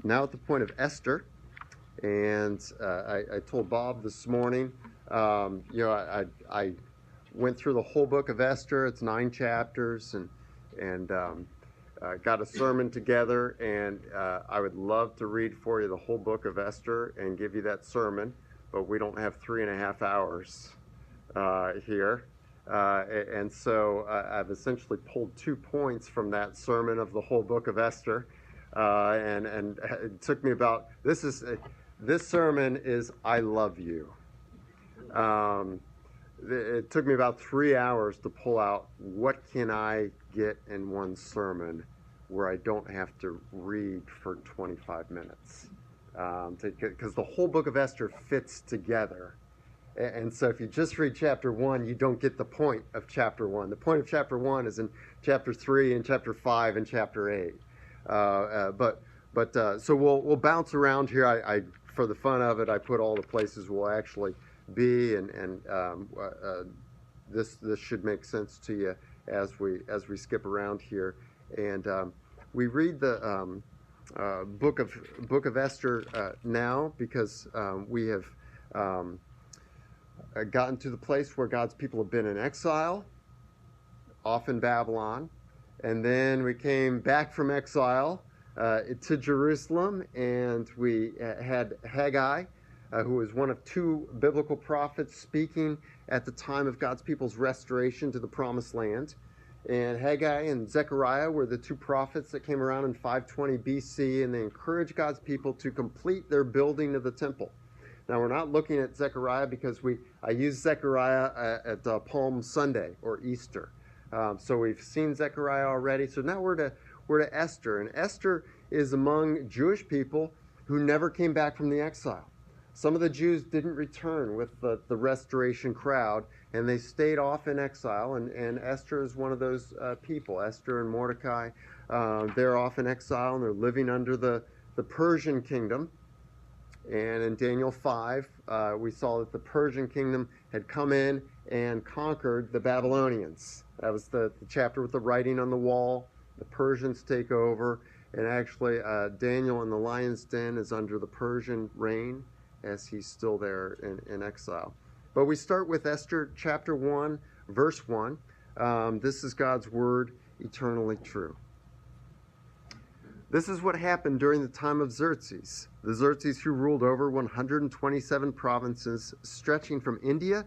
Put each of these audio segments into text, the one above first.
now at the point of Esther, and I told Bob this morning, I went through the whole book of Esther. It's 9 chapters, and got a sermon together, and I would love to read for you the whole book of Esther and give you that sermon, but we don't have 3.5 hours here. And so I've essentially pulled 2 points from that sermon of the whole book of Esther. And it took me about, this sermon is I love you. It took me about 3 hours to pull out what can I get in one sermon where I don't have to read for 25 minutes. Because the whole book of Esther fits together. And so if you just read chapter 1, you don't get the point of chapter 1. The point of chapter 1 is in chapter 3 and chapter 5 and chapter 8. So we'll bounce around here. I for the fun of it, I put all the places we'll actually be, and this should make sense to you as we skip around here. And we read the book of Esther now because we have gotten to the place where God's people have been in exile, off in Babylon, and then we came back from exile to Jerusalem, and we had Haggai, who was one of 2 biblical prophets speaking at the time of God's people's restoration to the Promised Land. And Haggai and Zechariah were the 2 prophets that came around in 520 BC, and they encouraged God's people to complete their building of the temple. Now, we're not looking at Zechariah because I used Zechariah at Palm Sunday or Easter. So we've seen Zechariah already. So now we're to Esther. And Esther is among Jewish people who never came back from the exile. Some of the Jews didn't return with the restoration crowd, and they stayed off in exile. And Esther is one of those people. Esther and Mordecai, they're off in exile, and they're living under the Persian kingdom. And in Daniel 5, we saw that the Persian kingdom had come in and conquered the Babylonians. That was the chapter with the writing on the wall. The Persians take over, and actually Daniel in the lion's den is under the Persian reign as he's still there in exile. But we start with Esther chapter 1, verse 1. This is God's word, eternally true. This is what happened during the time of Xerxes, the Xerxes who ruled over 127 provinces stretching from India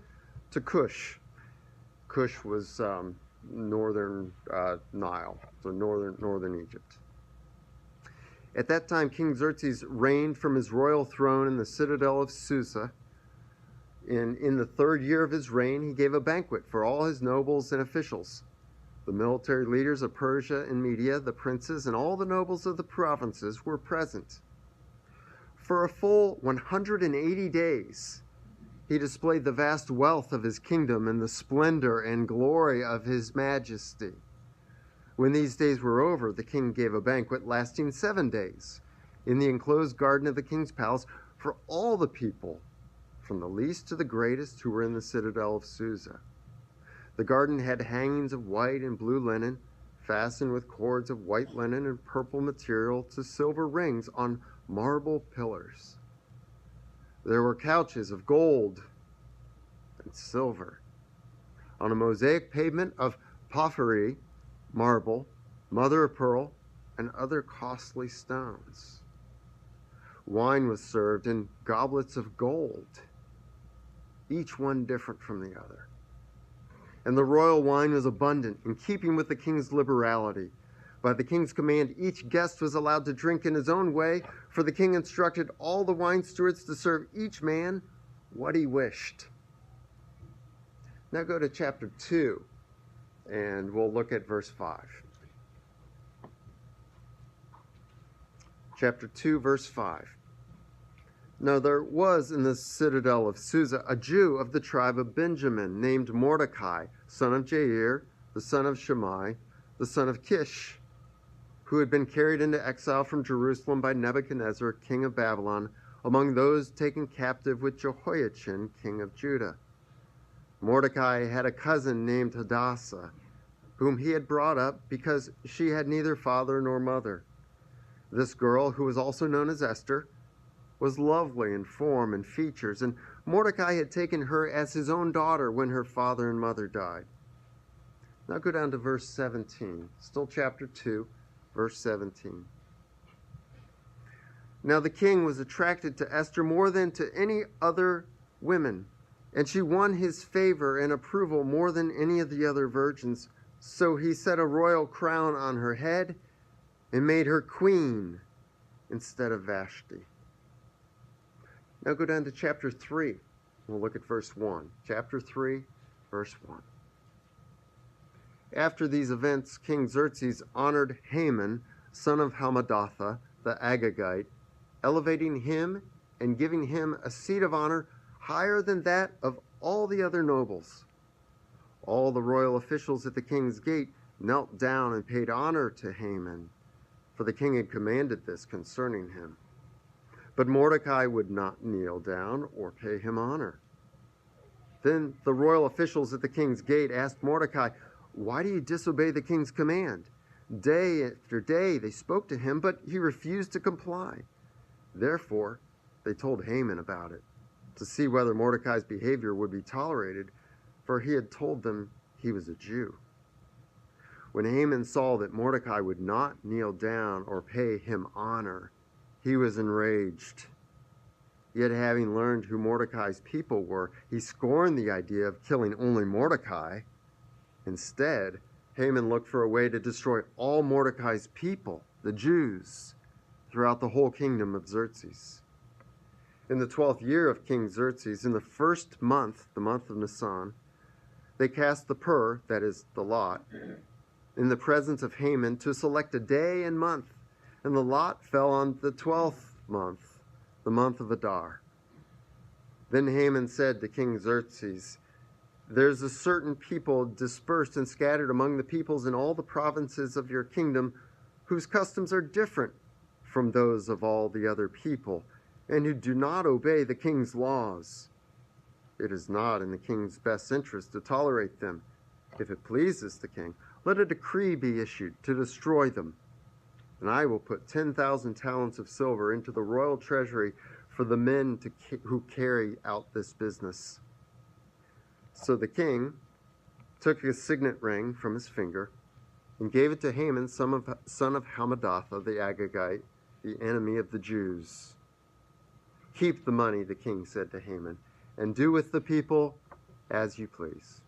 to Cush. Cush was northern Nile, so northern Egypt. At that time, King Xerxes reigned from his royal throne in the citadel of Susa. In the 3rd year of his reign, he gave a banquet for all his nobles and officials. The military leaders of Persia and Media, the princes, and all the nobles of the provinces were present. For a full 180 days, he displayed the vast wealth of his kingdom and the splendor and glory of his majesty. When these days were over, the king gave a banquet lasting 7 days in the enclosed garden of the king's palace for all the people, from the least to the greatest who were in the citadel of Susa. The garden had hangings of white and blue linen, fastened with cords of white linen and purple material to silver rings on marble pillars. There were couches of gold and silver on a mosaic pavement of porphyry, marble, mother of pearl, and other costly stones. Wine was served in goblets of gold, each one different from the other. And the royal wine was abundant, in keeping with the king's liberality. By the king's command, each guest was allowed to drink in his own way, for the king instructed all the wine stewards to serve each man what he wished. Now go to chapter 2, and we'll look at verse 5. Chapter 2, verse 5. Now there was in the citadel of Susa a Jew of the tribe of Benjamin, named Mordecai, son of Jair, the son of Shammai, the son of Kish, who had been carried into exile from Jerusalem by Nebuchadnezzar, king of Babylon, among those taken captive with Jehoiachin, king of Judah. Mordecai had a cousin named Hadassah, whom he had brought up because she had neither father nor mother. This girl, who was also known as Esther, was lovely in form and features, and Mordecai had taken her as his own daughter when her father and mother died. Now go down to verse 17, still chapter 2, verse 17. Now the king was attracted to Esther more than to any other women, and she won his favor and approval more than any of the other virgins. So he set a royal crown on her head and made her queen instead of Vashti. Now go down to chapter 3. We'll look at verse 1. Chapter 3, verse 1. After these events, King Xerxes honored Haman, son of Hammedatha, the Agagite, elevating him and giving him a seat of honor higher than that of all the other nobles. All the royal officials at the king's gate knelt down and paid honor to Haman, for the king had commanded this concerning him. But Mordecai would not kneel down or pay him honor. Then the royal officials at the king's gate asked Mordecai, "Why do you disobey the king's command?" Day after day they spoke to him, but he refused to comply. Therefore, they told Haman about it, to see whether Mordecai's behavior would be tolerated, for he had told them he was a Jew. When Haman saw that Mordecai would not kneel down or pay him honor, he was enraged. Yet having learned who Mordecai's people were, he scorned the idea of killing only Mordecai. Instead, Haman looked for a way to destroy all Mordecai's people, the Jews, throughout the whole kingdom of Xerxes. In the 12th year of King Xerxes, in the first month, the month of Nisan, they cast the pur, that is, the lot, in the presence of Haman to select a day and month, and the lot fell on the 12th month, the month of Adar. Then Haman said to King Xerxes, "There's a certain people dispersed and scattered among the peoples in all the provinces of your kingdom, whose customs are different from those of all the other people, and who do not obey the king's laws. It is not in the king's best interest to tolerate them. If it pleases the king, let a decree be issued to destroy them. And I will put 10,000 talents of silver into the royal treasury for the men who carry out this business." So the king took his signet ring from his finger and gave it to Haman, son of Hammedatha, the Agagite, the enemy of the Jews. "Keep the money," the king said to Haman, "and do with the people as you please."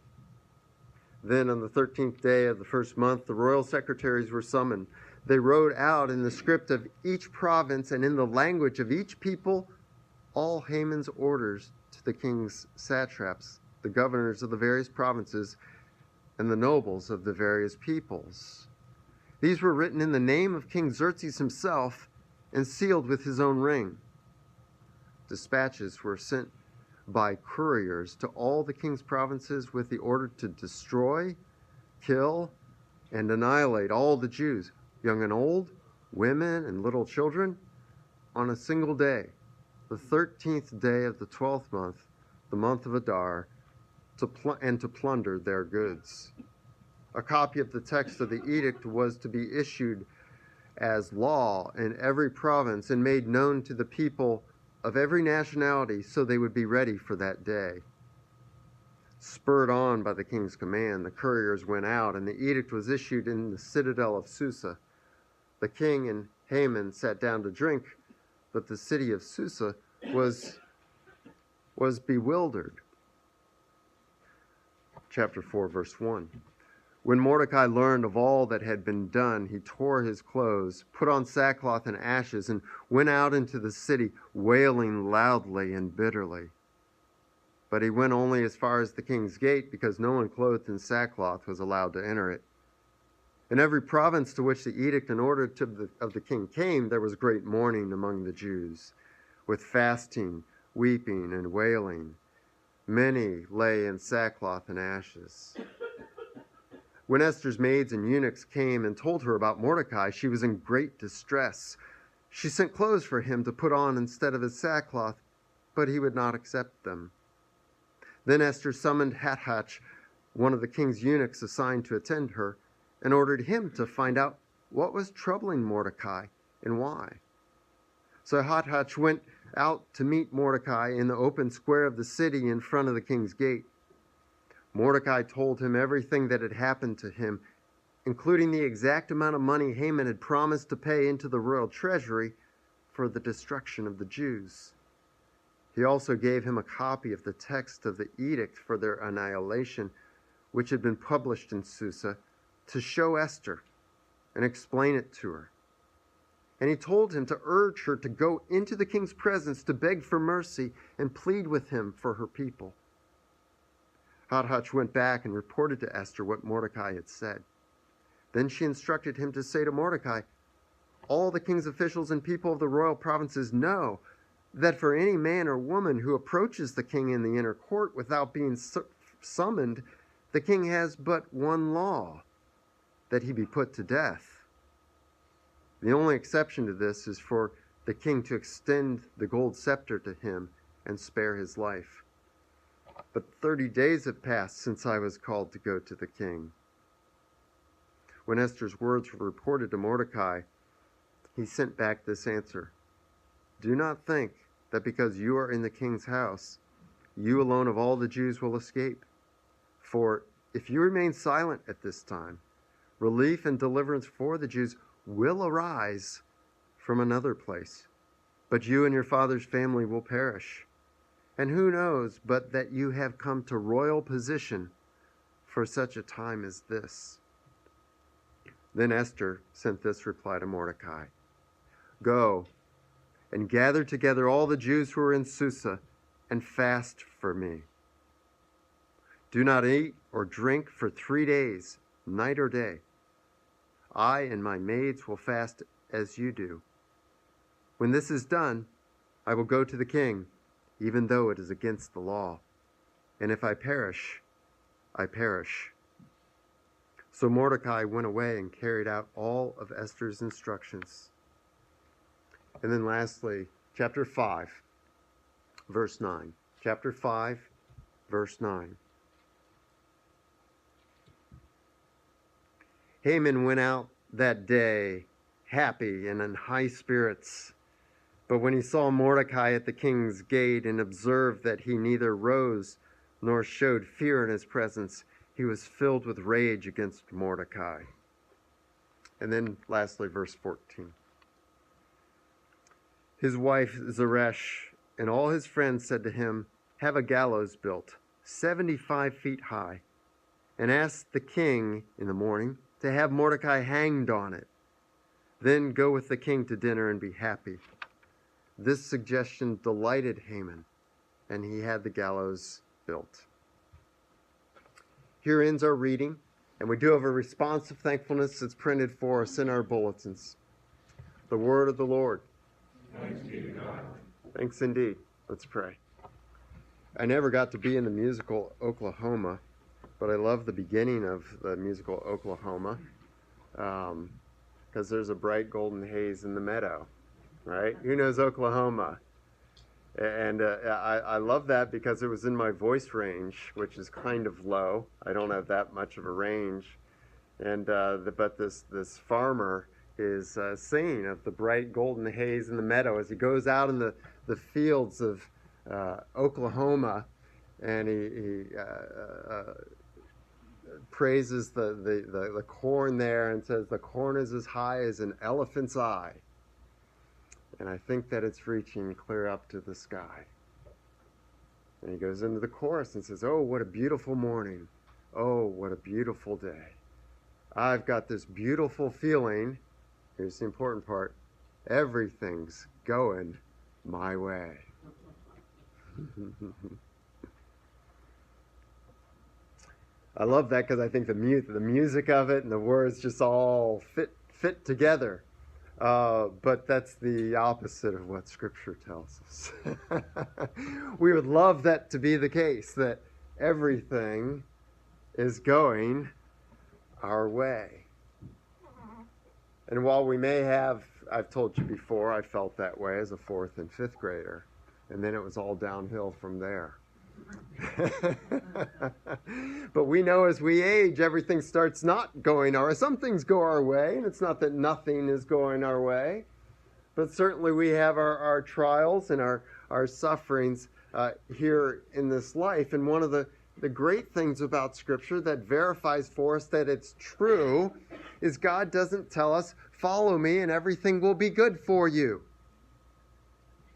Then on the 13th day of the first month, the royal secretaries were summoned. They wrote out in the script of each province and in the language of each people all Haman's orders to the king's satraps, the governors of the various provinces, and the nobles of the various peoples. These were written in the name of King Xerxes himself and sealed with his own ring. Dispatches were sent by couriers to all the king's provinces with the order to destroy, kill, and annihilate all the Jews, young and old, women and little children, on a single day, the 13th day of the 12th month, the month of Adar, and to plunder their goods. A copy of the text of the edict was to be issued as law in every province and made known to the people of every nationality so they would be ready for that day. Spurred on by the king's command, the couriers went out, and the edict was issued in the citadel of Susa. The king and Haman sat down to drink, but the city of Susa was bewildered. Chapter 4, verse 1. When Mordecai learned of all that had been done, he tore his clothes, put on sackcloth and ashes, and went out into the city, wailing loudly and bitterly. But he went only as far as the king's gate, because no one clothed in sackcloth was allowed to enter it. In every province to which the edict and order of the king came, there was great mourning among the Jews, with fasting, weeping, and wailing. Many lay in sackcloth and ashes. When Esther's maids and eunuchs came and told her about Mordecai, she was in great distress. She sent clothes for him to put on instead of his sackcloth, but he would not accept them. Then Esther summoned Hatach, one of the king's eunuchs assigned to attend her, and ordered him to find out what was troubling Mordecai and why. So Hathach went out to meet Mordecai in the open square of the city in front of the king's gate. Mordecai told him everything that had happened to him, including the exact amount of money Haman had promised to pay into the royal treasury for the destruction of the Jews. He also gave him a copy of the text of the edict for their annihilation, which had been published in Susa, to show Esther and explain it to her. And he told him to urge her to go into the king's presence to beg for mercy and plead with him for her people. Hathach went back and reported to Esther what Mordecai had said. Then she instructed him to say to Mordecai, "All the king's officials and people of the royal provinces know that for any man or woman who approaches the king in the inner court without being summoned, the king has but one law, that he be put to death. The only exception to this is for the king to extend the gold scepter to him and spare his life. But 30 days have passed since I was called to go to the king." When Esther's words were reported to Mordecai, he sent back this answer: "Do not think that because you are in the king's house, you alone of all the Jews will escape. For if you remain silent at this time, relief and deliverance for the Jews will arise from another place. But you and your father's family will perish. And who knows but that you have come to royal position for such a time as this?" Then Esther sent this reply to Mordecai: "Go and gather together all the Jews who are in Susa and fast for me. Do not eat or drink for 3 days, night or day. I and my maids will fast as you do. When this is done, I will go to the king, even though it is against the law. And if I perish, I perish." So Mordecai went away and carried out all of Esther's instructions. And then lastly, chapter 5, verse 9. Chapter 5, verse 9. Haman went out that day happy and in high spirits. But when he saw Mordecai at the king's gate and observed that he neither rose nor showed fear in his presence, he was filled with rage against Mordecai. And then lastly, verse 14. His wife Zeresh and all his friends said to him, "Have a gallows built, 75 feet high, and ask the king in the morning to have Mordecai hanged on it. Then go with the king to dinner and be happy." This suggestion delighted Haman, and he had the gallows built. Here ends our reading, and we do have a response of thankfulness that's printed for us in our bulletins. The word of the Lord. Thanks be to God. Thanks indeed. Let's pray. I never got to be in the musical Oklahoma, but I love the beginning of the musical Oklahoma, because there's a bright golden haze in the meadow, right? Who knows Oklahoma? And I love that because it was in my voice range, which is kind of low. I don't have that much of a range. And but this farmer is singing of the bright golden haze in the meadow as he goes out in the fields of Oklahoma, and he praises the corn there and says the corn is as high as an elephant's eye. And I think that it's reaching clear up to the sky. And he goes into the chorus and says, "Oh, what a beautiful morning. Oh, what a beautiful day. I've got this beautiful feeling." Here's the important part: everything's going my way. I love that because I think the music of it and the words just all fit together. But that's the opposite of what Scripture tells us. We would love that to be the case, that everything is going our way. And while we may have, I've told you before, I felt that way as a 4th and 5th grader, and then it was all downhill from there. But we know as we age, everything starts not going our way. Some things go our way, and it's not that nothing is going our way. But certainly we have our trials and our sufferings here in this life. And one of the great things about Scripture that verifies for us that it's true is God doesn't tell us, follow me and everything will be good for you.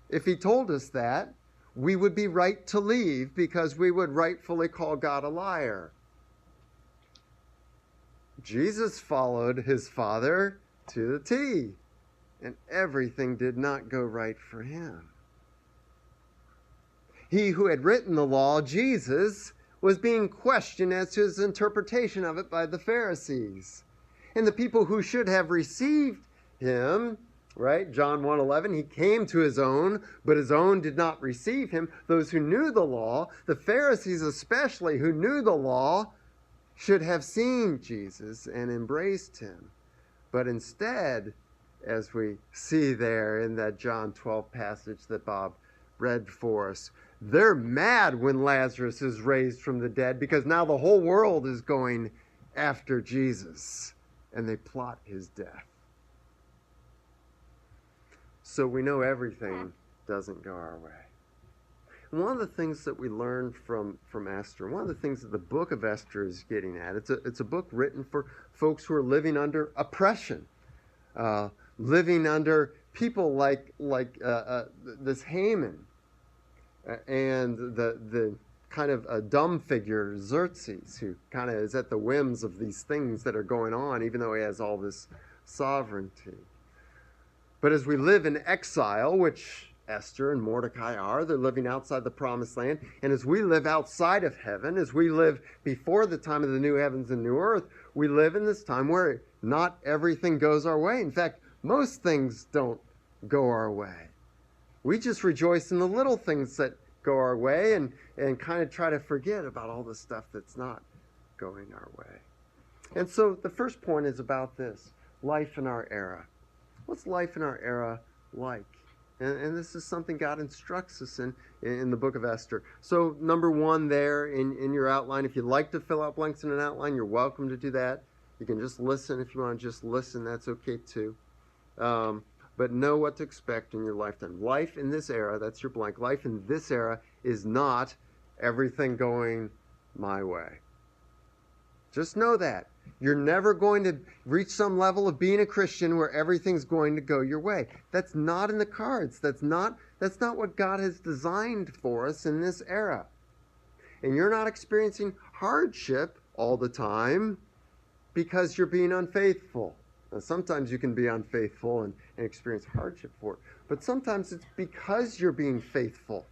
If he told us that, we would be right to leave because we would rightfully call God a liar. Jesus followed his Father to the T, and everything did not go right for him. He who had written the law, Jesus, was being questioned as to his interpretation of it by the Pharisees. And the people who should have received him, right? John 1:11, he came to his own, but his own did not receive him. Those who knew the law, the Pharisees especially who knew the law, should have seen Jesus and embraced him. But instead, as we see there in that John 12 passage that Bob read for us, they're mad when Lazarus is raised from the dead because now the whole world is going after Jesus, and they plot his death. So we know everything doesn't go our way. And one of the things that we learn from Esther, one of the things that the book of Esther is getting at, it's a book written for folks who are living under oppression, living under people like this Haman, and the kind of a dumb figure, Xerxes, who kind of is at the whims of these things that are going on, even though he has all this sovereignty. But as we live in exile, which Esther and Mordecai are, they're living outside the promised land, and as we live outside of heaven, as we live before the time of the new heavens and new earth, we live in this time where not everything goes our way. In fact, most things don't go our way. We just rejoice in the little things that go our way and kind of try to forget about all the stuff that's not going our way. And so the first point is about this, life in our era. What's life in our era like? And this is something God instructs us in the book of Esther. So number one there in your outline, if you'd like to fill out blanks in an outline, you're welcome to do that. You can just listen. If you want to just listen, that's okay too. But know what to expect in your lifetime. Life in this era, that's your blank. Life in this era is not everything going my way. Just know that. You're never going to reach some level of being a Christian where everything's going to go your way. That's not in the cards. That's not what God has designed for us in this era. And you're not experiencing hardship all the time because you're being unfaithful. Now, sometimes you can be unfaithful and experience hardship for it. But sometimes it's because you're being faithful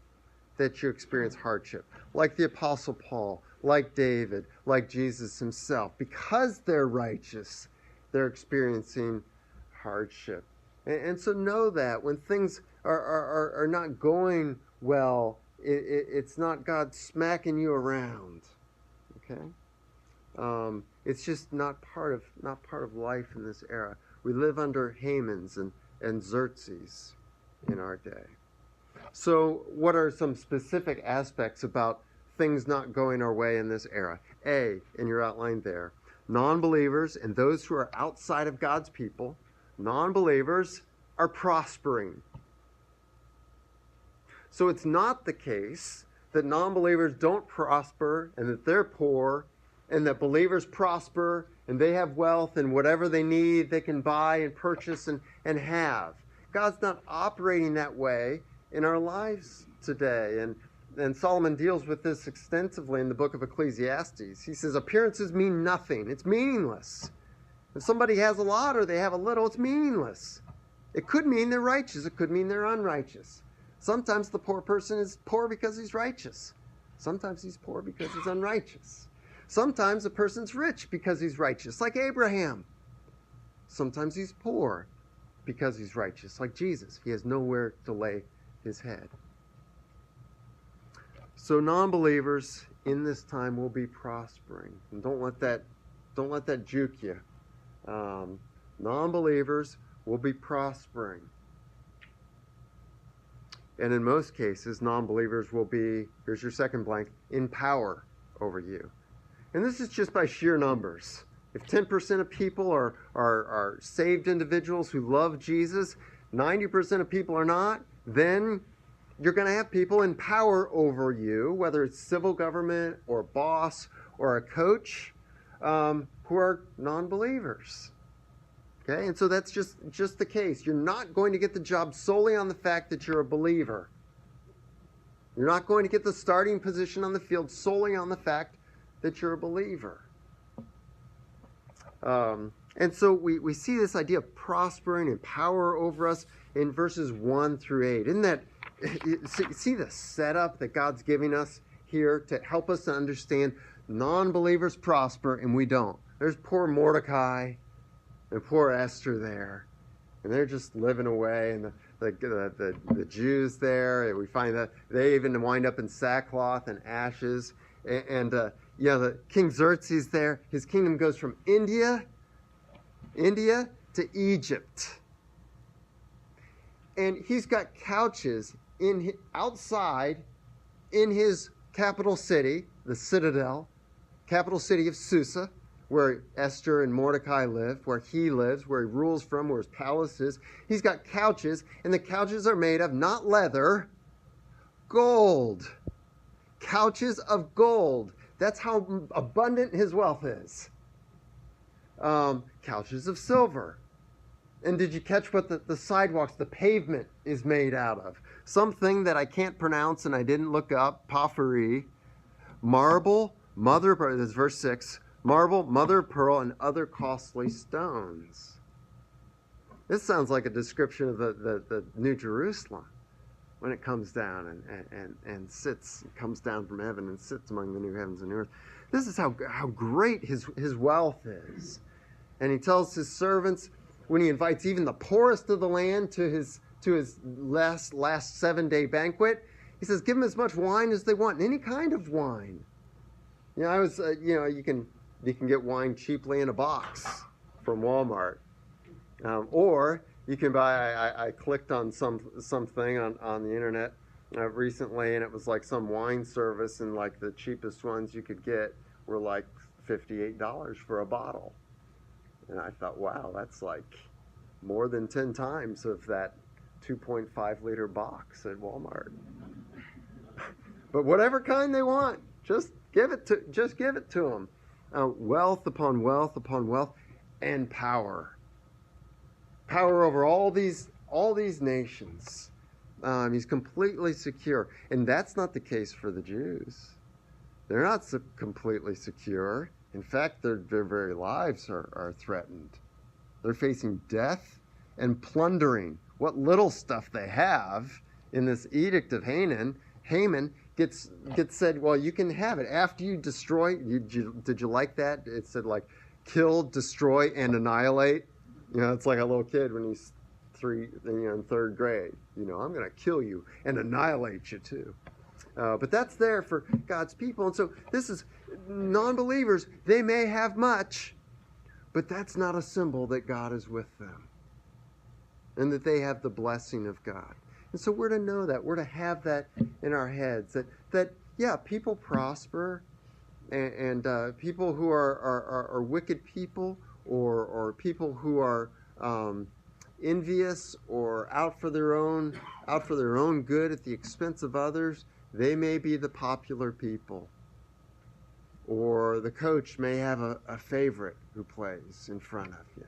that you experience hardship. Like the Apostle Paul, like David, like Jesus himself. Because they're righteous, they're experiencing hardship. And so know that when things are not going well, it's not God smacking you around. Okay? It's just not part of life in this era. We live under Hamans and Xerxes in our day. So what are some specific aspects about things not going our way in this era? A, in your outline there, non-believers and those who are outside of God's people, non-believers are prospering. So it's not the case that non-believers don't prosper and that they're poor, and that believers prosper and they have wealth and whatever they need they can buy and purchase and have. God's not operating that way in our lives today. And Solomon deals with this extensively in the book of Ecclesiastes. He says appearances mean nothing. It's meaningless. If somebody has a lot or they have a little, it's meaningless. It could mean they're righteous. It could mean they're unrighteous. Sometimes the poor person is poor because he's righteous. Sometimes he's poor because he's unrighteous. Sometimes a person's rich because he's righteous, like Abraham. Sometimes he's poor because he's righteous, like Jesus. He has nowhere to lay his head. So non-believers in this time will be prospering. And don't let that juke you. Non-believers will be prospering. And in most cases, non-believers will be, here's your second blank, in power over you. And this is just by sheer numbers. If 10% of people are saved individuals who love Jesus, 90% of people are not, then you're going to have people in power over you, whether it's civil government or a boss or a coach, who are non-believers. Okay, and so that's just the case. You're not going to get the job solely on the fact that you're a believer. You're not going to get the starting position on the field solely on the fact that you're a believer. And so we see this idea of prospering and power over us in verses 1 through 8. Isn't that, see the setup that God's giving us here to help us to understand non-believers prosper and we don't. There's poor Mordecai and poor Esther there. And they're just living away. And the Jews there, and we find that they even wind up in sackcloth and ashes. And the King Xerxes there, his kingdom goes from India to Egypt. And he's got couches outside in his capital city, the citadel, capital city of Susa, where Esther and Mordecai live, where he lives, where he rules from, where his palace is. He's got couches, and the couches are made of not leather, gold. Couches of gold. That's how abundant his wealth is. Couches of silver. And did you catch what the sidewalks, the pavement is made out of? Something that I can't pronounce and I didn't look up, porphyry, marble, this is verse 6, marble, mother of pearl, and other costly stones. This sounds like a description of the New Jerusalem when it comes down and comes down from heaven and sits among the new heavens and new earth. This is how great his wealth is. And he tells his servants, when he invites even the poorest of the land to his last 7-day banquet, he says, give them as much wine as they want, any kind of wine. You can get wine cheaply in a box from Walmart, or you can buy. I clicked on something on the internet recently, and it was like some wine service, and like the cheapest ones you could get were like $58 for a bottle. And I thought, wow, that's like more than 10 times of that 2.5 liter box at Walmart. But whatever kind they want, just give it to them. Wealth upon wealth upon wealth, and power over all these nations. He's completely secure, and that's not the case for the Jews. They're not completely secure. In fact, their very lives are threatened. They're facing death and plundering. What little stuff they have in this edict of Haman gets said, well, you can have it after you destroy. Did you like that? It said like kill, destroy, and annihilate. It's like a little kid when he's in 3rd grade. I'm going to kill you and annihilate you too. But that's there for God's people. And so this is non-believers. They may have much, but that's not a symbol that God is with them and that they have the blessing of God. And so we're to know that. We're to have that in our heads, that people prosper, and people who are wicked people or people who are envious or out for their own good at the expense of others, they may be the popular people. Or the coach may have a favorite who plays in front of you.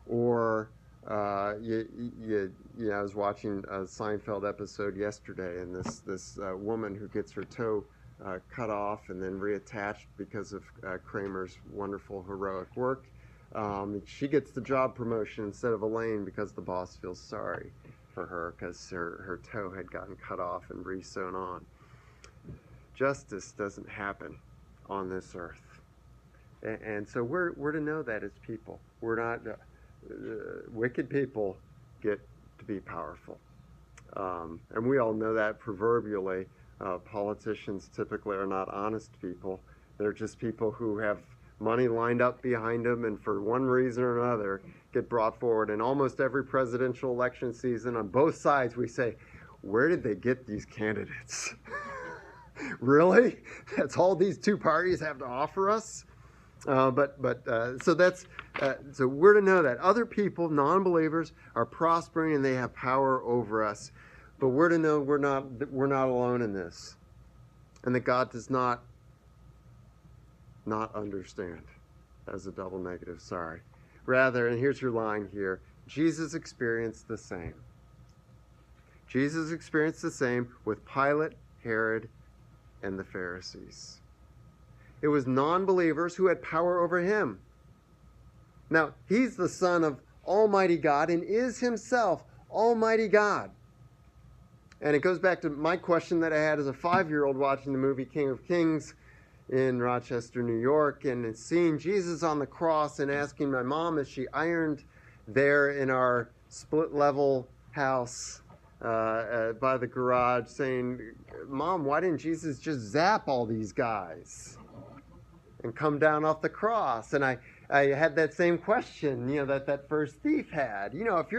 Or I was watching a Seinfeld episode yesterday, and this woman who gets her toe cut off and then reattached because of Kramer's wonderful heroic work, she gets the job promotion instead of Elaine because the boss feels sorry for her because her toe had gotten cut off and re-sewn on. Justice doesn't happen on this earth, and so we're to know that as people. We're not wicked people get to be powerful, and we all know that proverbially. Politicians typically are not honest people. They're just people who have money lined up behind them, and for one reason or another get brought forward. And almost every presidential election season on both sides we say, where did they get these candidates? Really? That's all these two parties have to offer us? So that's So we're to know that other people, non-believers, are prospering and they have power over us. But we're to know we're not alone in this, and that God does not understand as a double negative. Sorry. Rather, and here's your line here, Jesus experienced the same. Jesus experienced the same with Pilate, Herod, and the Pharisees. It was non-believers who had power over him. Now, he's the Son of Almighty God and is himself Almighty God. And it goes back to my question that I had as a 5-year-old watching the movie King of Kings in Rochester, New York, and seeing Jesus on the cross and asking my mom as she ironed there in our split-level house by the garage, saying, "Mom, why didn't Jesus just zap all these guys and come down off the cross?" And I had that same question, that first thief had. If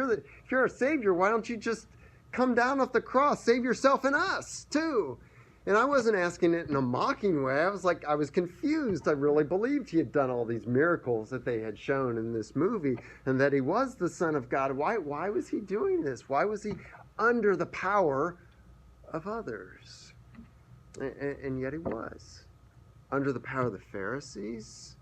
you're a savior, why don't you just come down off the cross, save yourself and us too? And I wasn't asking it in a mocking way. I was confused. I really believed he had done all these miracles that they had shown in this movie and that he was the Son of God. Why was he doing this? Why was he under the power of others? And yet he was under the power of the Pharisees.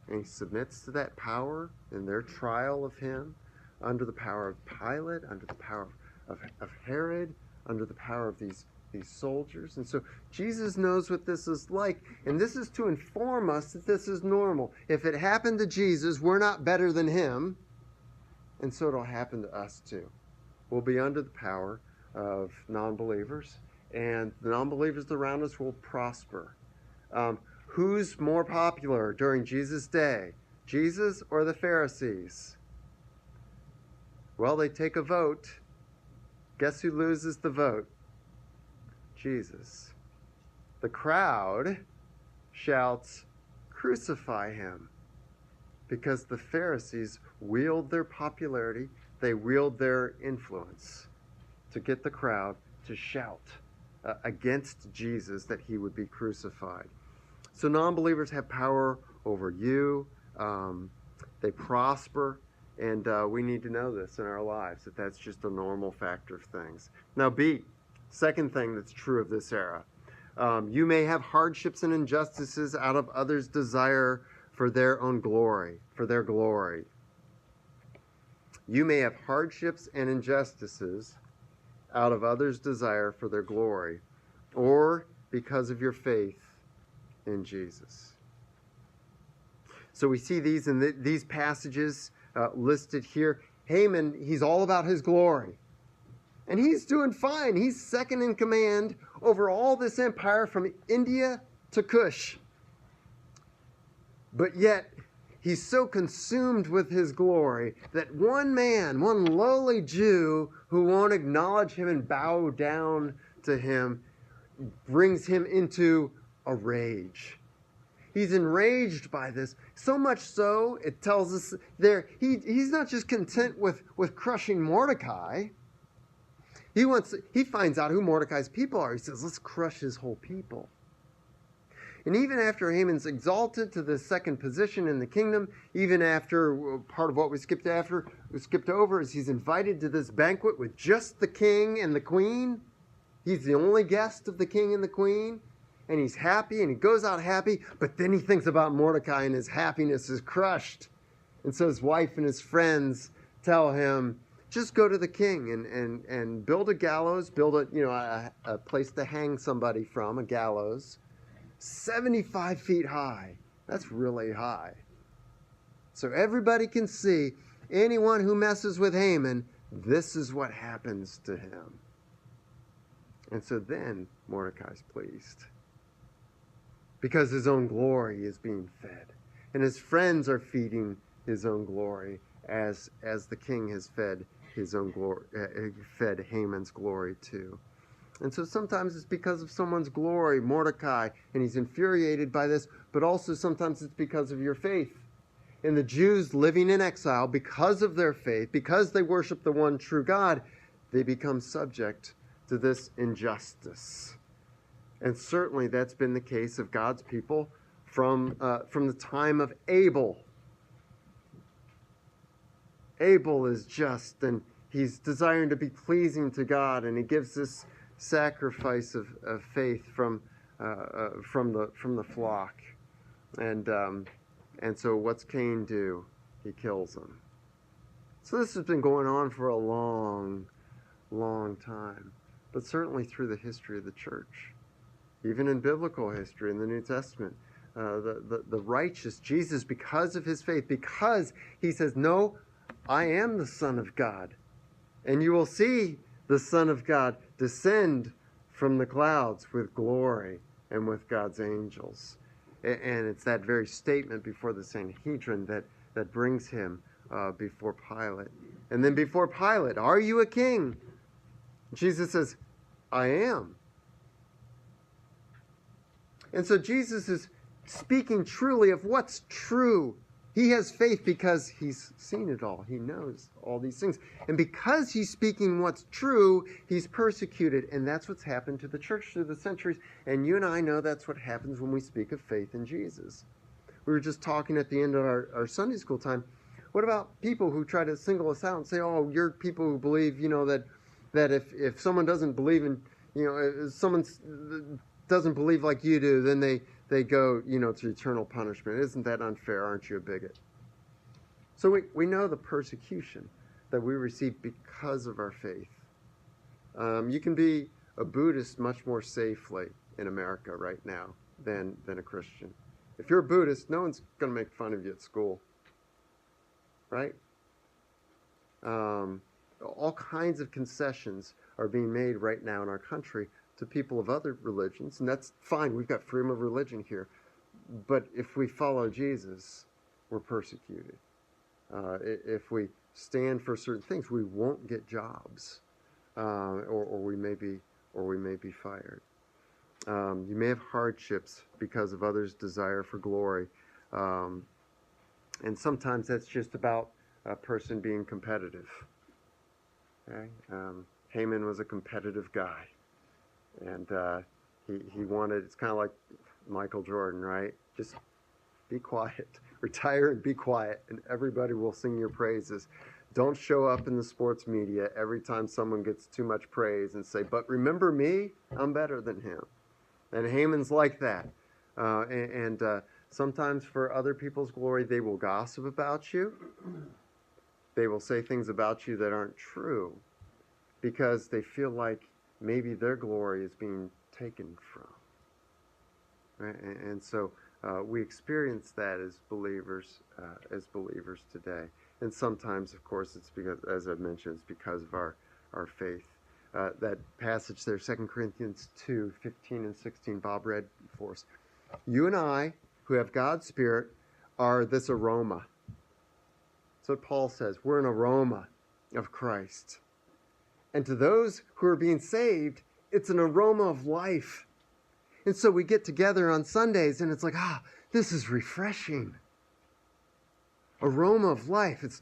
And he submits to that power in their trial of him, under the power of Pilate, under the power of Herod, under the power of these soldiers. And so Jesus knows what this is like, and this is to inform us that this is normal. If it happened to Jesus, we're not better than him, and so it'll happen to us too. We'll be under the power of non-believers, and the non-believers around us will prosper. Who's more popular during Jesus' day, Jesus or the Pharisees? Well, they take a vote. Guess who loses the vote? Jesus. The crowd shouts, "Crucify him," because the Pharisees wield their popularity, they wield their influence to get the crowd to shout against Jesus that he would be crucified. So non-believers have power over you. They prosper, and we need to know this in our lives, that that's just a normal factor of things. Now, B, second thing that's true of this era. You may have hardships and injustices out of others' desire for their own glory, for their glory. You may have hardships and injustices out of others' desire for their glory, or because of your faith in Jesus. So we see these in these passages listed here. Haman, he's all about his glory. And he's doing fine. He's second in command over all this empire from India to Cush. But yet, he's so consumed with his glory that one man, one lowly Jew who won't acknowledge him and bow down to him, brings him into a rage. He's enraged by this, so much so, it tells us there, he's not just content with crushing Mordecai. He finds out who Mordecai's people are. He says, let's crush his whole people. And even after Haman's exalted to the second position in the kingdom, even after part of what we skipped over is he's invited to this banquet with just the king and the queen. He's the only guest of the king and the queen. And he's happy, and he goes out happy, but then he thinks about Mordecai, and his happiness is crushed. And so his wife and his friends tell him, just go to the king and build a gallows, build a place to hang somebody from, a gallows, 75 feet high. That's really high. So everybody can see, anyone who messes with Haman, this is what happens to him. And so then Mordecai's pleased, because his own glory is being fed. And his friends are feeding his own glory as the king has fed his own glory, fed Haman's glory too. And so sometimes it's because of someone's glory, Mordecai, and he's infuriated by this, but also sometimes it's because of your faith. And the Jews living in exile, because of their faith, because they worship the one true God, they become subject to this injustice. And certainly that's been the case of God's people from the time of Abel. Abel is just, and he's desiring to be pleasing to God, and he gives this sacrifice of faith from the flock. And so what's Cain do? He kills him. So this has been going on for a long, long time, but certainly through the history of the church. Even in biblical history, in the New Testament, the righteous Jesus, because of his faith, because he says, no, I am the Son of God, and you will see the Son of God descend from the clouds with glory and with God's angels. And it's that very statement before the Sanhedrin that brings him before Pilate. And then before Pilate, are you a king? Jesus says, I am. And so Jesus is speaking truly of what's true. He has faith because he's seen it all. He knows all these things. And because he's speaking what's true, he's persecuted. And that's what's happened to the church through the centuries. And you and I know that's what happens when we speak of faith in Jesus. We were just talking at the end of our Sunday school time. What about people who try to single us out and say, oh, you're people who believe, that if someone doesn't believe in, if someone doesn't believe like you do, then they go, to eternal punishment. Isn't that unfair? Aren't you a bigot? So we know the persecution that we receive because of our faith. You can be a Buddhist much more safely in America right now than a Christian. If you're a Buddhist, no one's going to make fun of you at school. Right? All kinds of concessions are being made right now in our country to people of other religions, and that's fine. We've got freedom of religion here. But if we follow Jesus, we're persecuted. If we stand for certain things, we won't get jobs, or we may be fired. You may have hardships because of others' desire for glory, and sometimes that's just about a person being competitive. Okay? Haman was a competitive guy. And he wanted, it's kind of like Michael Jordan, right? Just be quiet. Retire and be quiet, and everybody will sing your praises. Don't show up in the sports media every time someone gets too much praise and say, but remember me? I'm better than him. And Haman's like that. And sometimes for other people's glory, they will gossip about you. They will say things about you that aren't true because they feel like maybe their glory is being taken from. Right? And so we experience that as believers today. And sometimes, of course, it's because, as I've mentioned, it's because of our faith. That passage there, 2 Corinthians 2, 15 and 16, Bob read for us. You and I, who have God's Spirit, are this aroma. That's what Paul says. We're an aroma of Christ. And to those who are being saved, it's an aroma of life. And so we get together on Sundays, and it's like, this is refreshing. Aroma of life. It's,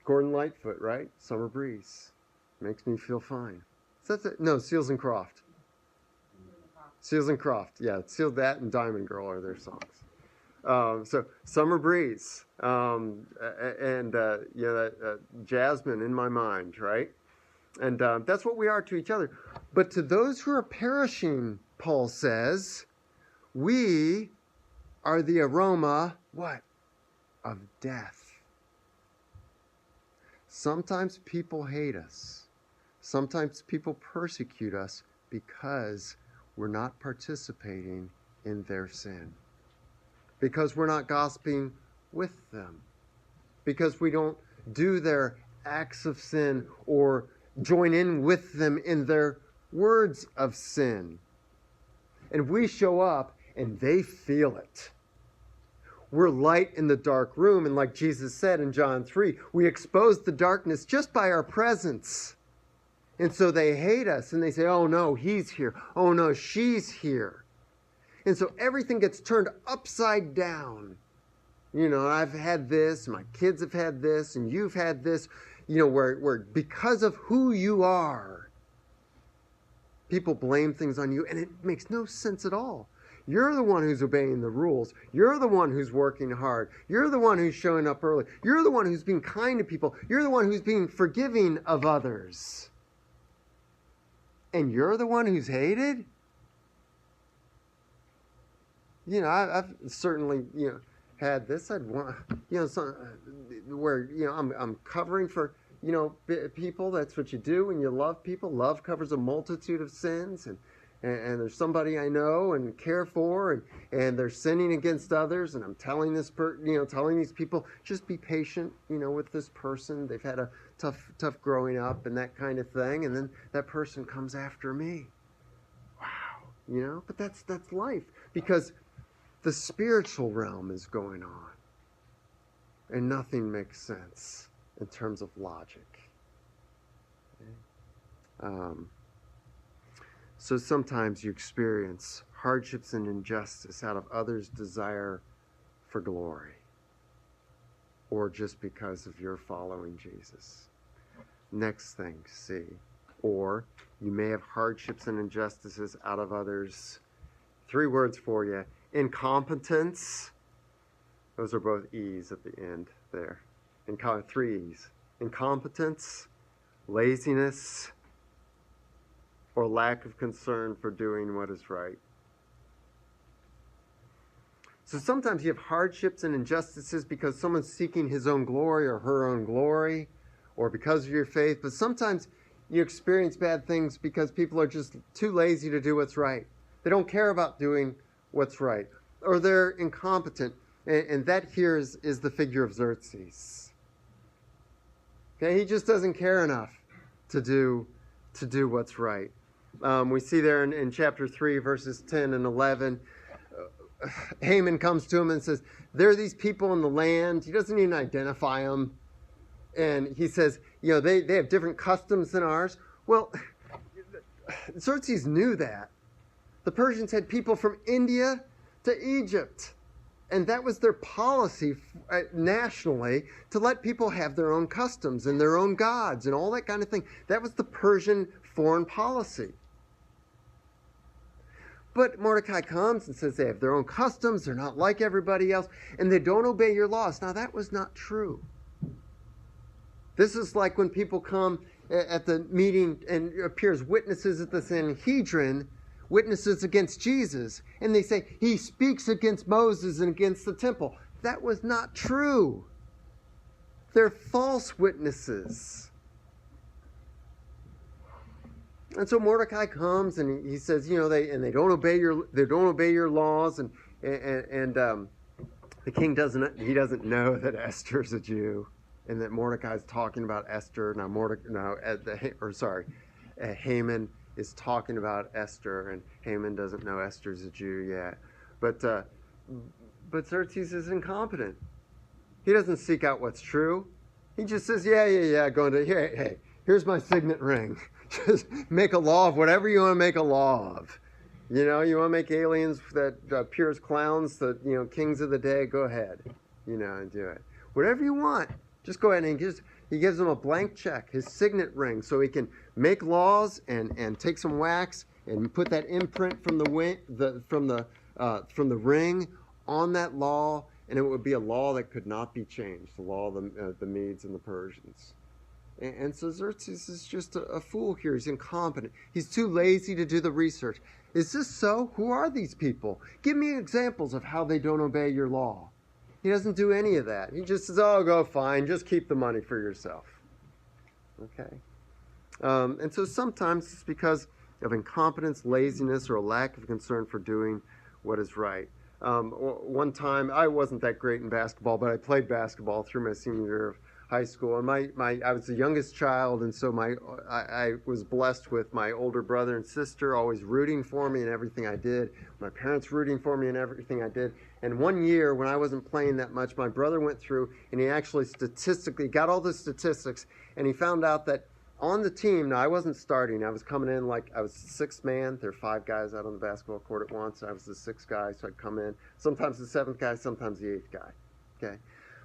Gordon Lightfoot, right? Summer Breeze. Makes me feel fine. Is that it? No, Seals and Croft. Seals and Croft. Yeah, Seal that and Diamond Girl are their songs. So Summer Breeze. Jasmine in my mind, right? And that's what we are to each other. But to those who are perishing, Paul says, we are the aroma, what? Of death. Sometimes people hate us. Sometimes people persecute us because we're not participating in their sin. Because we're not gossiping with them. Because we don't do their acts of sin or join in with them in their words of sin. And we show up and they feel it. We're light in the dark room, and like Jesus said in John 3, we expose the darkness just by our presence. And so they hate us, and they say, oh no, he's here. Oh no, she's here. And so everything gets turned upside down. I've had this, my kids have had this, and you've had this, where because of who you are, people blame things on you, and it makes no sense at all. You're the one who's obeying the rules. You're the one who's working hard. You're the one who's showing up early. You're the one who's being kind to people. You're the one who's being forgiving of others. And you're the one who's hated? I've certainly, had this. I'd want, some, where, I'm covering for, people. That's what you do when you love people. Love covers a multitude of sins. And there's somebody I know and care for, and they're sinning against others. And I'm telling telling these people, just be patient, with this person. They've had a tough growing up and that kind of thing. And then that person comes after me. Wow. But that's life, because the spiritual realm is going on, and nothing makes sense in terms of logic. So sometimes you experience hardships and injustice out of others' desire for glory, or just because of your following Jesus. Next thing, C. Or you may have hardships and injustices out of others. 3 words for you. Incompetence. Those are both E's at the end there. 3 E's. Incompetence, laziness, or lack of concern for doing what is right. So sometimes you have hardships and injustices because someone's seeking his own glory or her own glory, or because of your faith. But sometimes you experience bad things because people are just too lazy to do what's right. They don't care about doing what's right, or they're incompetent. And that here is the figure of Xerxes. Okay, he just doesn't care enough to do what's right. We see there in chapter 3, verses 10 and 11, Haman comes to him and says, there are these people in the land. He doesn't even identify them. And he says, they have different customs than ours. Well, Xerxes knew that. The Persians had people from India to Egypt. And that was their policy nationally, to let people have their own customs and their own gods and all that kind of thing. That was the Persian foreign policy. But Mordecai comes and says they have their own customs, they're not like everybody else, and they don't obey your laws. Now, that was not true. This is like when people come at the meeting and appear as witnesses at the Sanhedrin, witnesses against Jesus, and they say, he speaks against Moses and against the temple. That was not true. They're false witnesses. And so Mordecai comes and he says, they don't obey your laws, and the king doesn't know that Esther's a Jew, and that Mordecai's talking about Esther. Haman is talking about Esther, and Haman doesn't know Esther's a Jew yet. But Xerxes is incompetent. He doesn't seek out what's true. He just says, going to, hey, here's my signet ring. Just make a law of whatever you want to make a law of. You want to make aliens that appear as clowns, the kings of the day, go ahead, and do it. Whatever you want, just go ahead. And he gives them a blank check, his signet ring, so he can make laws and take some wax and put that imprint from the ring on that law, and it would be a law that could not be changed, the law of the Medes and the Persians. And so Xerxes is just a fool here. He's incompetent. He's too lazy to do the research. Is this so? Who are these people? Give me examples of how they don't obey your law. He doesn't do any of that. He just says, go fine. Just keep the money for yourself. Okay. And so sometimes it's because of incompetence, laziness, or a lack of concern for doing what is right. One time, I wasn't that great in basketball, but I played basketball through my senior year of high school, and I was the youngest child, and so I was blessed with my older brother and sister always rooting for me in everything I did, my parents rooting for me in everything I did. And one year when I wasn't playing that much, my brother went through and he actually statistically got all the statistics, and he found out that on the team, now I wasn't starting, I was coming in like I was the 6th man. There are 5 guys out on the basketball court at once. I was the 6th guy, so I'd come in, sometimes the 7th guy, sometimes the 8th guy. Okay.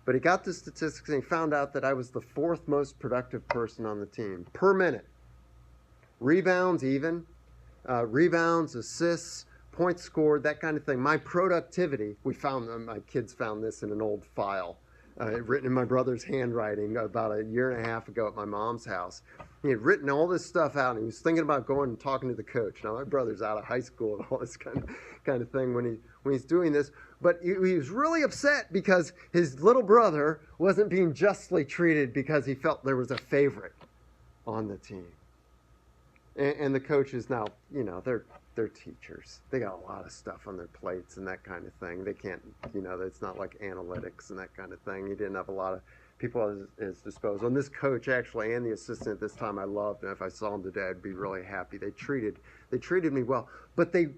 But he got the statistics and he found out that I was the 4th most productive person on the team per minute. Rebounds even. Rebounds, assists, points scored, that kind of thing. My productivity, my kids found this in an old file, written in my brother's handwriting about a year and a half ago at my mom's house. He had written all this stuff out, and he was thinking about going and talking to the coach. Now, my brother's out of high school and all this kind of thing when he's doing this. But he was really upset because his little brother wasn't being justly treated because he felt there was a favorite on the team. And the coaches now, they're teachers. They got a lot of stuff on their plates and that kind of thing. They can't, it's not like analytics and that kind of thing. He didn't have a lot of people at his disposal. And this coach actually, and the assistant at this time, I loved. And if I saw him today, I'd be really happy. They treated me well. But they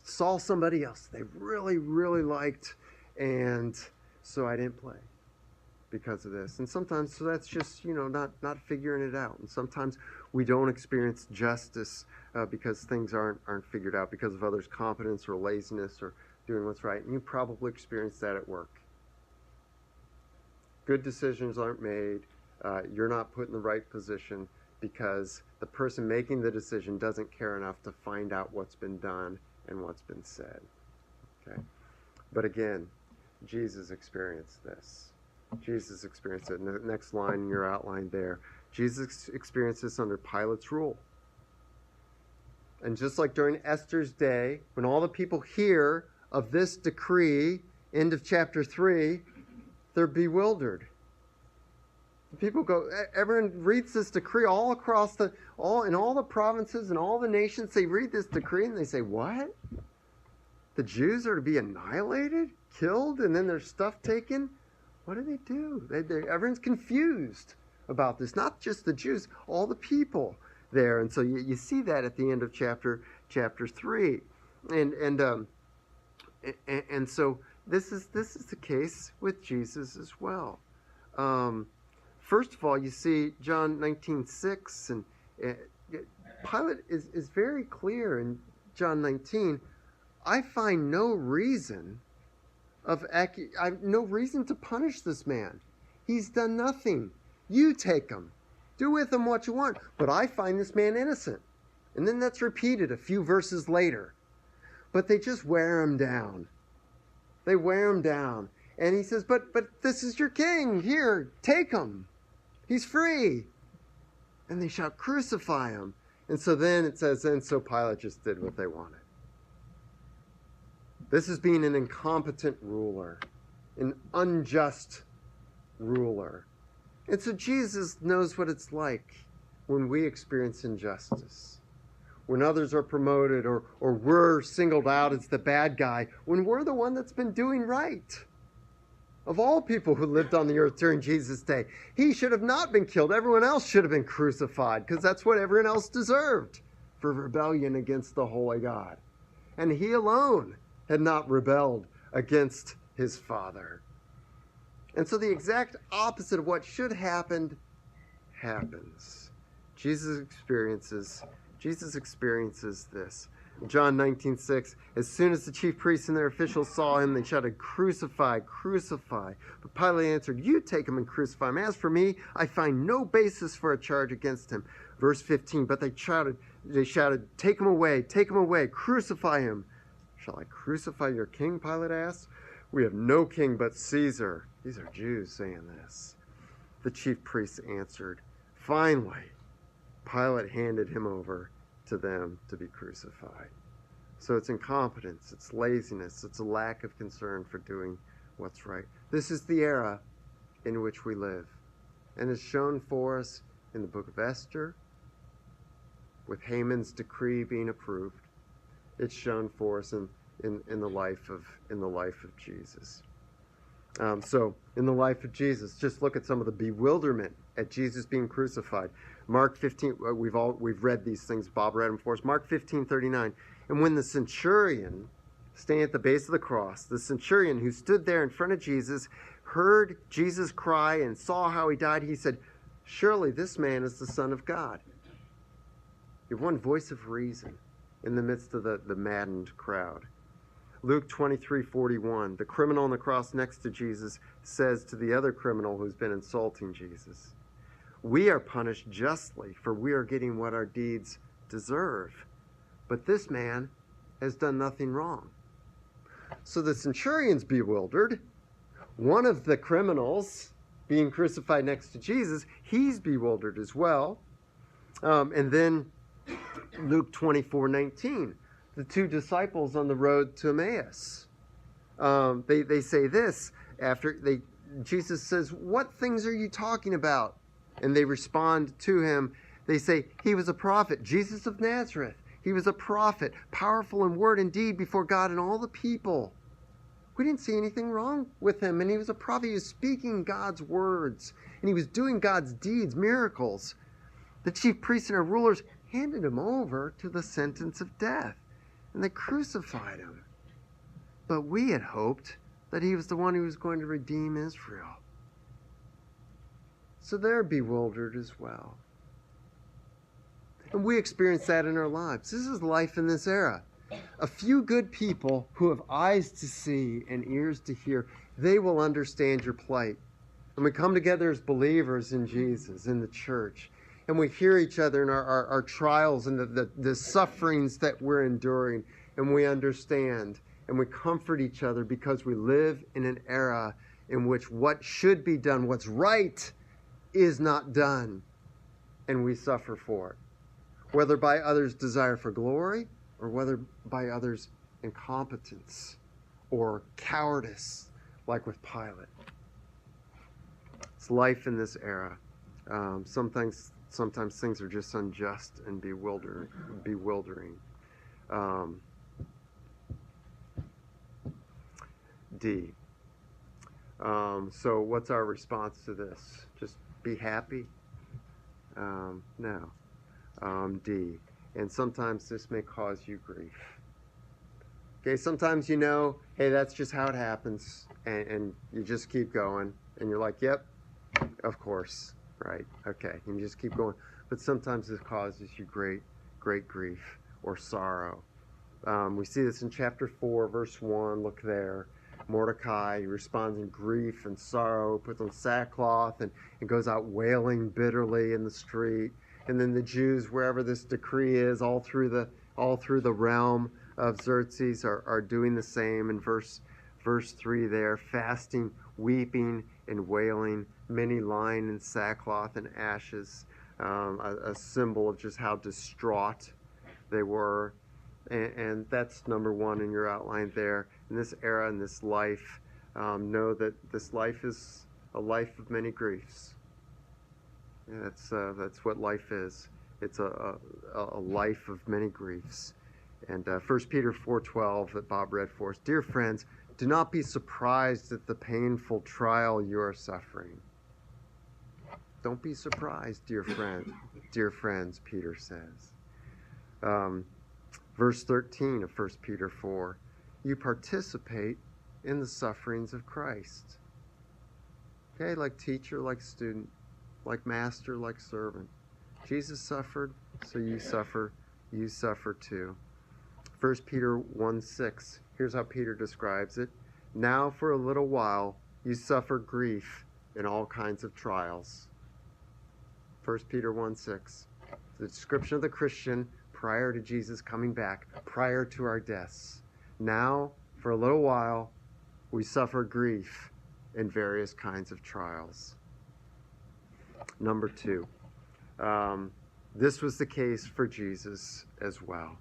saw somebody else they really, really liked. And so I didn't play because of this. And sometimes, so that's just, not figuring it out. And sometimes we don't experience justice because things aren't figured out because of others' competence or laziness or doing what's right. And you probably experienced that at work. Good decisions aren't made. You're not put in the right position because the person making the decision doesn't care enough to find out what's been done and what's been said. Okay? But again, Jesus experienced this. Jesus experienced it. In the next line in your outline there, Jesus experienced this under Pilate's rule. And just like during Esther's day, when all the people hear of this decree, end of chapter 3, they're bewildered. The people go, everyone reads this decree all across in all the provinces and all the nations, they read this decree and they say, what? The Jews are to be annihilated, killed, and then their stuff taken? What do they do? Everyone's confused about this. Not just the Jews, all the people there. And so you see that at the end of chapter 3. And so this is the case with Jesus as well. First of all, you see John 19:6, and Pilate is very clear in John 19. I find no reason to punish this man. He's done nothing. You take him. Do with him what you want. But I find this man innocent. And then that's repeated a few verses later. But they just wear him down. They wear him down. And he says, but this is your king. Here, take him. He's free. And they shout, crucify him. And so then it says, and so Pilate just did what they wanted. This is being an incompetent ruler, an unjust ruler. And so Jesus knows what it's like when we experience injustice, when others are promoted or we're singled out as the bad guy, when we're the one that's been doing right. Of all people who lived on the earth during Jesus' day, he should have not been killed. Everyone else should have been crucified because that's what everyone else deserved for rebellion against the holy God. And he alone had not rebelled against his Father. And so the exact opposite of what should happen happens. Jesus experiences this. John 19:6, as soon as the chief priests and their officials saw him, they shouted, crucify, crucify. But Pilate answered, you take him and crucify him. As for me, I find no basis for a charge against him. Verse 15, but they shouted, take him away, crucify him. Shall I crucify your king? Pilate asked. We have no king but Caesar. These are Jews saying this. The chief priests answered. Finally, Pilate handed him over to them to be crucified. So it's incompetence, it's laziness, it's a lack of concern for doing what's right. This is the era in which we live. And it's shown for us in the book of Esther, with Haman's decree being approved. It's shown for us in the life of Jesus. So in the life of Jesus, just look at some of the bewilderment at Jesus being crucified. Mark 15, we've read these things. Bob read them for us. Mark 15:39. And when the centurion, standing at the base of the cross, the centurion who stood there in front of Jesus, heard Jesus cry and saw how he died, he said, surely this man is the Son of God. You have one voice of reason in the midst of the maddened crowd. Luke 23:41, the criminal on the cross next to Jesus says to the other criminal who's been insulting Jesus, we are punished justly, for we are getting what our deeds deserve. But this man has done nothing wrong. So the centurion's bewildered. One of the criminals being crucified next to Jesus, he's bewildered as well. And then Luke 24:19, the two disciples on the road to Emmaus. They say this Jesus says, "What things are you talking about?" And they respond to him. They say, "He was a prophet, Jesus of Nazareth. He was a prophet, powerful in word and deed before God and all the people. We didn't see anything wrong with him. And he was a prophet. He was speaking God's words. And he was doing God's deeds, miracles. The chief priests and our rulers handed him over to the sentence of death. And they crucified him. But we had hoped that he was the one who was going to redeem Israel." So they're bewildered as well. And we experience that in our lives. This is life in this era. A few good people who have eyes to see and ears to hear, they will understand your plight. And we come together as believers in Jesus, in the church, and we hear each other in our trials and the sufferings that we're enduring, and we understand, and we comfort each other because we live in an era in which what should be done, what's right, is not done, and we suffer for it. Whether by others' desire for glory, or whether by others' incompetence or cowardice, like with Pilate. It's life in this era. Sometimes things are just unjust and bewildering. D. So what's our response to this? Just be happy? No. D. And sometimes this may cause you grief. Okay, sometimes hey, that's just how it happens, and you just keep going, and you're like, yep, of course, right, okay, and you just keep going. But sometimes this causes you great grief or sorrow. We see this in chapter 4, verse 1, look there. Mordecai responds in grief and sorrow, puts on sackcloth, and goes out wailing bitterly in the street. And then the Jews, wherever this decree is, all through the realm of Xerxes, are doing the same. In verse 3 there, fasting, weeping, and wailing, many lying in sackcloth and ashes, a symbol of just how distraught they were. And that's number one in your outline there. In this era, in this life, know that this life is a life of many griefs. Yeah, that's what life is. It's a life of many griefs. And 1 Peter 4:12 that Bob read for us. Dear friends, do not be surprised at the painful trial you are suffering. Don't be surprised, dear friends, Peter says. Verse 13 of 1 Peter 4, you participate in the sufferings of Christ. Okay, like teacher, like student, like master, like servant. Jesus suffered, so you suffer too. 1 Peter 1:6, here's how Peter describes it. Now for a little while you suffer grief in all kinds of trials. 1 Peter 1:6, the description of the Christian prior to Jesus coming back, prior to our deaths. Now, for a little while, we suffer grief in various kinds of trials. Number 2, this was the case for Jesus as well.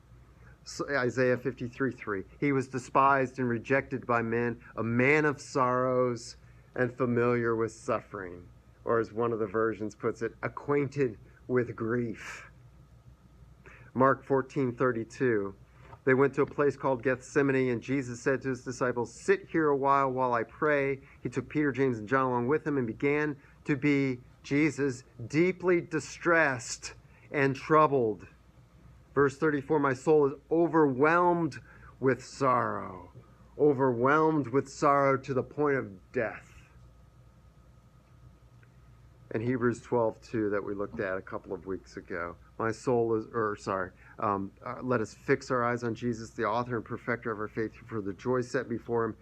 So Isaiah 53:3, he was despised and rejected by men, a man of sorrows and familiar with suffering. Or as one of the versions puts it, acquainted with grief. Mark 14:32, they went to a place called Gethsemane, and Jesus said to his disciples, sit here a while I pray. He took Peter, James, and John along with him and began to be, Jesus, deeply distressed and troubled. Verse 34, my soul is overwhelmed with sorrow to the point of death. And Hebrews 12:2 that we looked at a couple of weeks ago. My soul is, let us fix our eyes on Jesus, the author and perfecter of our faith, who for the joy set before him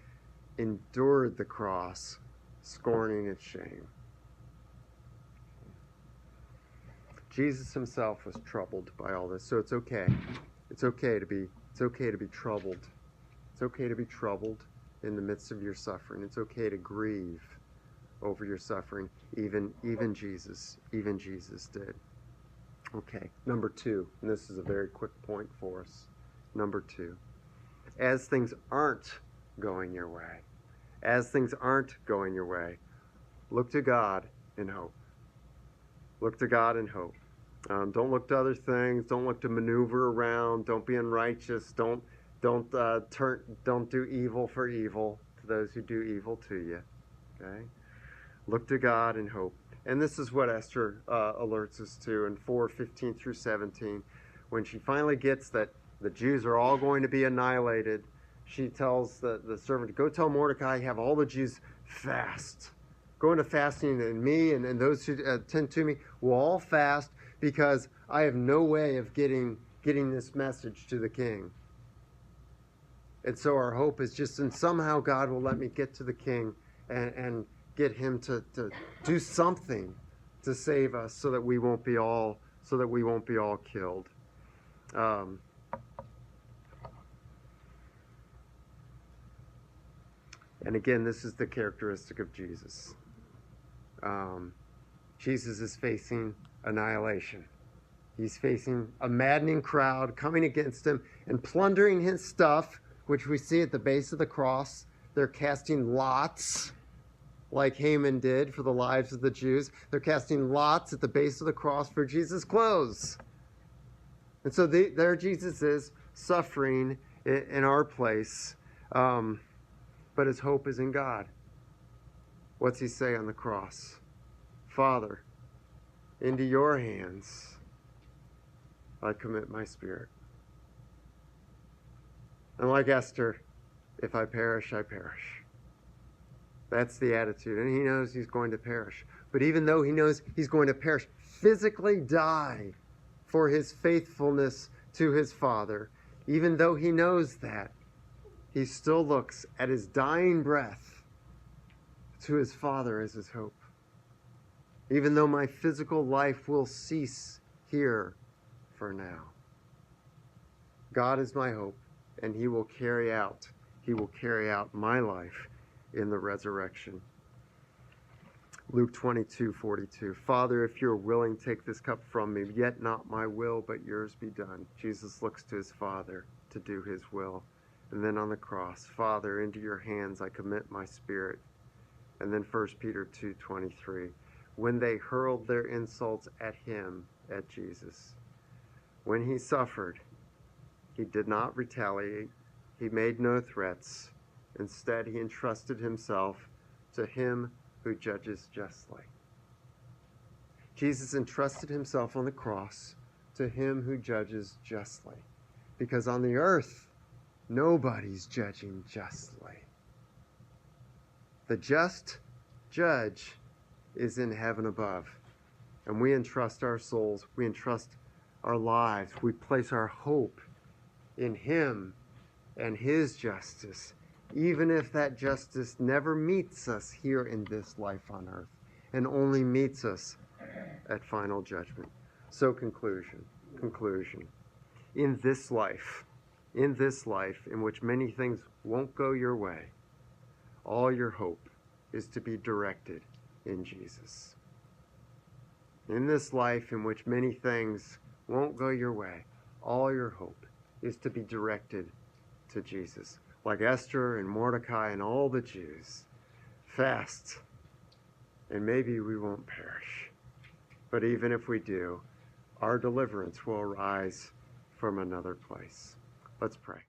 endured the cross, scorning its shame. Jesus himself was troubled by all this, so it's okay. It's okay to be troubled. It's okay to be troubled in the midst of your suffering. It's okay to grieve over your suffering. Even Jesus did. Okay, number 2, and this is a very quick point for us. Number 2, as things aren't going your way, look to God in hope. Look to God in hope. Don't look to other things. Don't look to maneuver around. Don't be unrighteous. Don't do evil for evil to those who do evil to you. Okay? Look to God in hope. And this is what Esther alerts us to in 4:15 through 17. When she finally gets that the Jews are all going to be annihilated, she tells the servant, go tell Mordecai, have all the Jews fast. Go into fasting, and me and those who attend to me will all fast, because I have no way of getting this message to the king. And so our hope is just in somehow God will let me get to the king and get him to do something to save us, so that we won't be all killed. And again, this is the characteristic of Jesus. Jesus is facing annihilation. He's facing a maddening crowd coming against him and plundering his stuff, which we see at the base of the cross. They're casting lots, like Haman did for the lives of the Jews. They're casting lots at the base of the cross for Jesus' clothes. And so there Jesus is, suffering in our place, but his hope is in God. What's he say on the cross? Father, into your hands I commit my spirit. And like Esther, if I perish, I perish. That's the attitude. And he knows he's going to perish. But even though he knows he's going to perish, physically die for his faithfulness to his Father, even though he knows that, he still looks at his dying breath to his Father as his hope. Even though my physical life will cease here for now, God is my hope, and he will carry out my life in the resurrection. Luke 22:42. Father, if you're willing, take this cup from me, yet not my will, but yours be done. Jesus looks to his Father to do his will. And then on the cross, Father, into your hands I commit my spirit. And then 1 Peter 2:23. When they hurled their insults at him, at Jesus, when he suffered, he did not retaliate. He made no threats. Instead, he entrusted himself to him who judges justly. Jesus entrusted himself on the cross to him who judges justly. Because on the earth, nobody's judging justly. The just judge is in heaven above. And we entrust our souls, we entrust our lives, we place our hope in him and his justice, even if that justice never meets us here in this life on earth and only meets us at final judgment. So conclusion. In this life in which many things won't go your way, all your hope is to be directed in Jesus. In this life in which many things won't go your way, all your hope is to be directed to Jesus. Like Esther and Mordecai and all the Jews, fast, and maybe we won't perish. But even if we do, our deliverance will arise from another place. Let's pray.